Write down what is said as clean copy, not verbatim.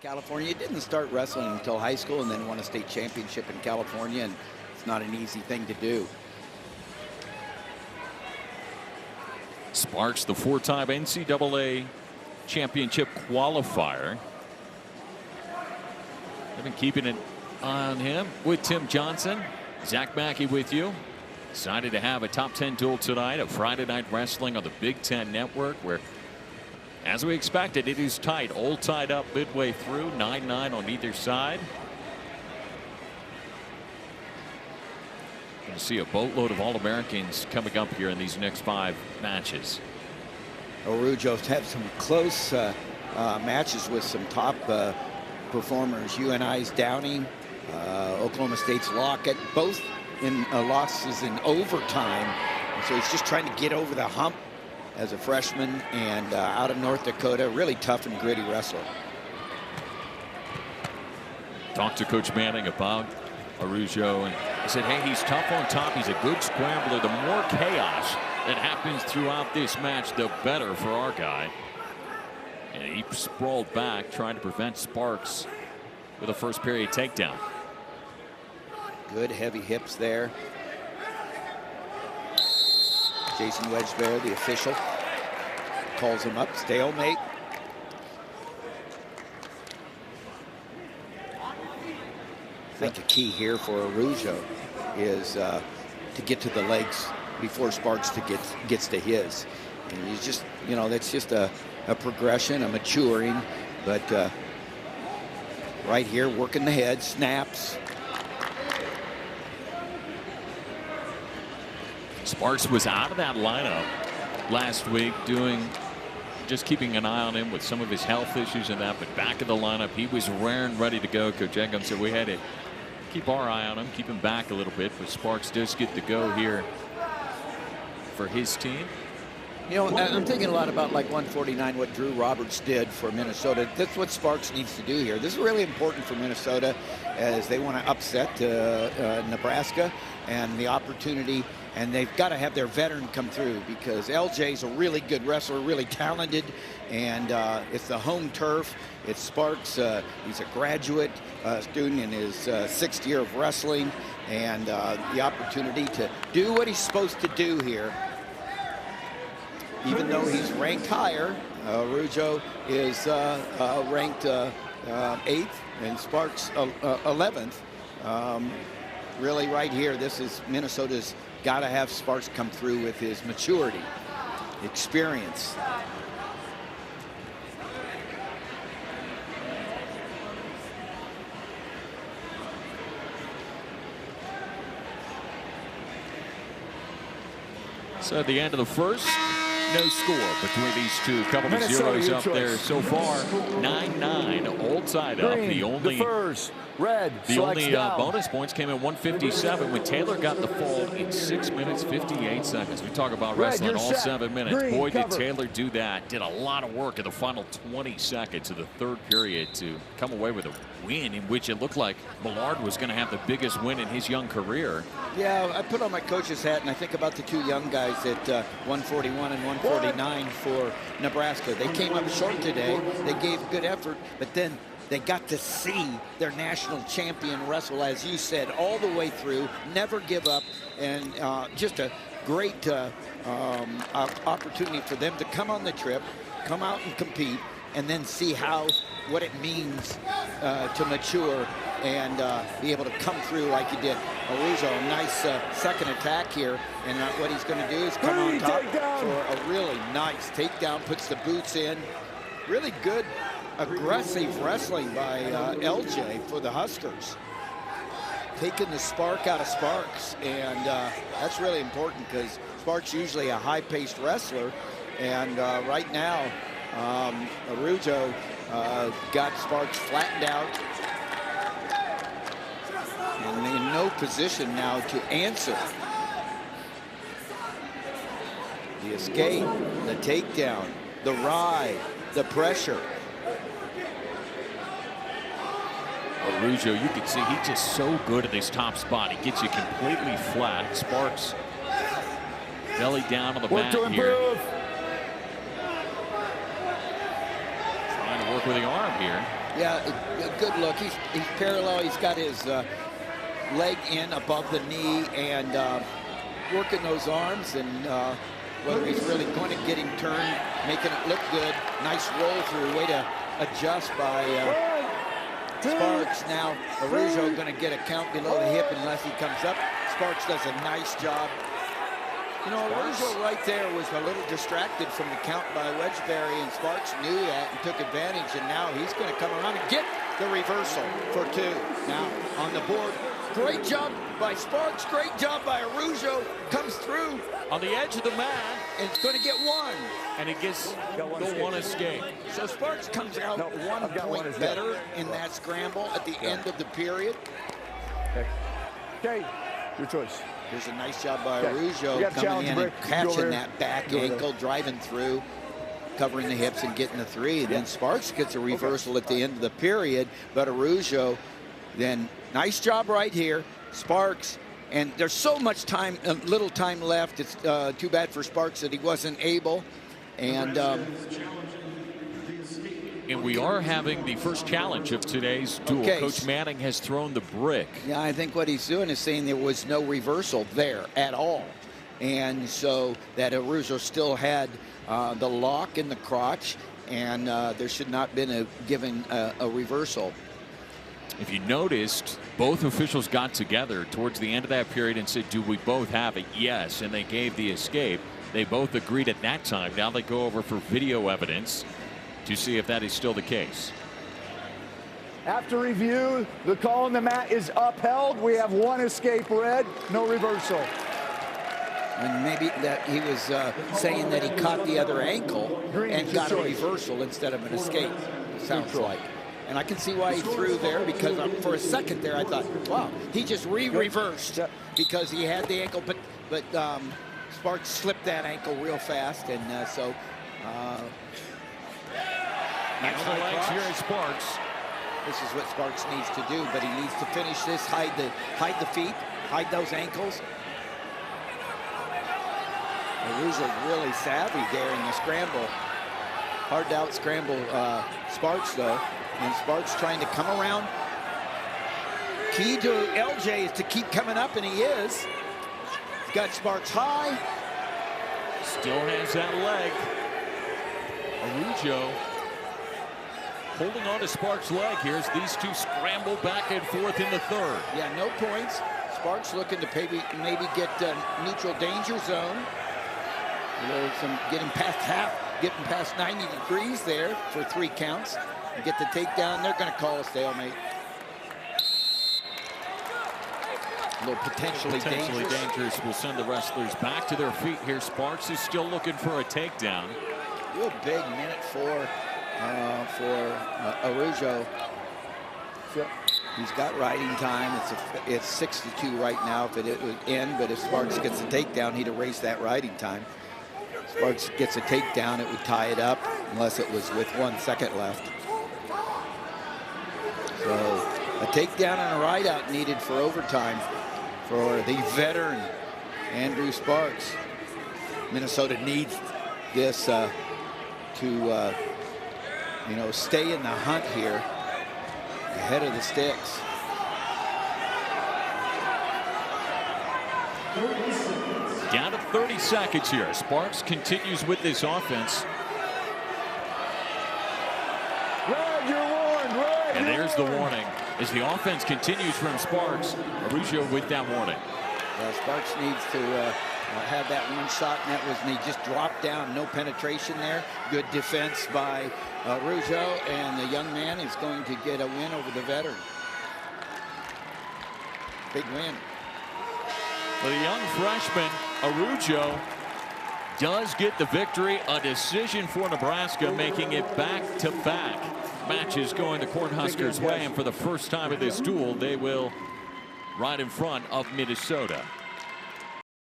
California didn't start wrestling until high school and then won a state championship in California, and it's not an easy thing to do. Sparks, the four-time NCAA championship qualifier. I've been keeping an eye on him with Tim Johnson. Zach Mackey with you. Excited to have a top 10 duel tonight at Friday Night Wrestling on the Big Ten Network, where, as we expected, it is tight. All tied up midway through, 9-9 on either side. Going to see a boatload of All-Americans coming up here in these next 5 matches. Araujo's had some close matches with some top performers. UNI's Downing, Oklahoma State's Lockett, both in losses in overtime. And so he's just trying to get over the hump as a freshman, and out of North Dakota, really tough and gritty wrestler. Talked to Coach Manning about Araujo, and he said, hey, he's tough on top. He's a good scrambler. The more chaos that happens throughout this match, the better for our guy. And he sprawled back, trying to prevent Sparks with a first period takedown. Good heavy hips there. Jason Wedgebear, the official, calls him up. Stalemate. I think the key here for Araujo is to get to the legs before Sparks gets to his. And he's just, you know, that's just a progression, a maturing, but right here, working the head, snaps. Sparks was out of that lineup last week, just keeping an eye on him with some of his health issues and that, but back in the lineup, he was raring, ready to go. Coach Eggum said we had to keep our eye on him, keep him back a little bit, but Sparks does get the go here for his team. You know, I'm thinking a lot about, like, 149, what Drew Roberts did for Minnesota. That's what Sparks needs to do here. This is really important for Minnesota as they want to upset Nebraska, and the opportunity, and they've got to have their veteran come through, because LJ's a really good wrestler, really talented, and it's the home turf. It's Sparks. He's a graduate student in his 6th year of wrestling, and the opportunity to do what he's supposed to do here. Even though he's ranked higher, Araujo is ranked 8th and Sparks 11th. Really right here, this is Minnesota's got to have Sparks come through with his maturity, experience. So at the end of the first, no score between these two. Couple of zeros up there so far. 9-9, all tied up. The only bonus points came in 157 when Taylor got the fall in 6 minutes 58 seconds. We talk about wrestling all 7 minutes. Boy, did Taylor do that. Did a lot of work in the final 20 seconds of the third period to come away with a win in which it looked like Millard was going to have the biggest win in his young career. Yeah, I put on my coach's hat and I think about the 2 young guys at 141 and 149 for Nebraska. They came up short today. They gave good effort, but then they got to see their national champion wrestle, as you said, all the way through, never give up, and just a great opportunity for them to come on the trip, come out and compete, and then see what it means to mature and be able to come through like he did. Araujo, a nice second attack here, and what he's going to do is come on top for a really nice takedown, puts the boots in. Really good, aggressive wrestling by LJ for the Huskers. Taking the spark out of Sparks, and that's really important because Sparks usually a high-paced wrestler, and right now Araujo got Sparks flattened out and in no position now to answer. The escape, the takedown, the ride, the pressure. Araujo, you can see he's just so good at his top spot. He gets you completely flat. Sparks belly down on the mat here. Trying to work with the arm here. Yeah, a good look. He's parallel. He's got his leg in above the knee and working those arms, and whether he's really going to get him turned, making it look good. Nice roll through. Way to adjust by Sparks. Now Araujo going to get a count below the hip unless he comes up. Sparks does a nice job. You know, Araujo right there was a little distracted from the count by Wedgbury, and Sparks knew that and took advantage, and now he's going to come around and get the reversal for 2. Now on the board. Great job by Sparks. Great job by Araujo. Comes through on the edge of the mat. And it's going to get 1. And he gets the 1 escape. So Sparks comes out 1 point better in that scramble at the end of the period. Okay, your choice. Here's a nice job by Araujo coming in and catching that back ankle, driving through, covering the hips and getting the 3. And then Sparks gets a reversal at the end of the period, but Araujo then nice job right here. Sparks, and there's so much time, little time left. It's too bad for Sparks that he wasn't able. And we are having the first challenge of today's duel. Okay. Coach Manning has thrown the brick. Yeah, I think what he's doing is saying there was no reversal there at all. And so that Araujo still had the lock in the crotch, and there should not have been given a reversal. If you noticed, both officials got together towards the end of that period and said, do we both have it? Yes, and they gave the escape. They both agreed at that time. Now they go over for video evidence to see if that is still the case. After review, the call on the mat is upheld. We have 1 escape red, no reversal. And maybe that he was saying that he caught the other ankle and got a reversal instead of an escape, it sounds like. And I can see why he threw there, because for a second there I thought, wow, he just reversed because he had the ankle, but Sparks slipped that ankle real fast, and so next the legs here is Sparks. This is what Sparks needs to do, but he needs to finish this, hide the feet, hide those ankles. Araujo really savvy there in the scramble. Hard to out-scramble Sparks, though. And Sparks trying to come around. Key to LJ is to keep coming up, and he is. He's got Sparks high. Still has that leg. Araujo holding on to Sparks' leg. Here's these two scramble back and forth in the 3rd. Yeah, no points. Sparks looking to maybe get neutral danger zone. Getting past 90 degrees there for 3 counts. And get the takedown. They're going to call a stalemate. A little potentially dangerous. Will send the wrestlers back to their feet here. Sparks is still looking for a takedown. Real big minute for Araujo. He's got riding time. It's 6-2 right now if it would end, but if Sparks gets a takedown, he'd erase that riding time. Sparks gets a takedown, it would tie it up unless it was with 1 second left. So a takedown and a rideout needed for overtime for the veteran Andrew Sparks. Minnesota needs this to stay in the hunt here ahead of the sticks. Down to 30 seconds here. Sparks continues with this offense. Red, you're warned. Red, and there's the warning. As the offense continues from Sparks, Araujo with that warning. Sparks needs to have that one shot, and he just dropped down. No penetration there. Good defense by Araujo, and the young man is going to get a win over the veteran. Big win. The young freshman, Araujo, does get the victory. A decision for Nebraska, making it back-to-back matches going the Cornhuskers' way. And for the first time in this duel, they will ride in front of Minnesota.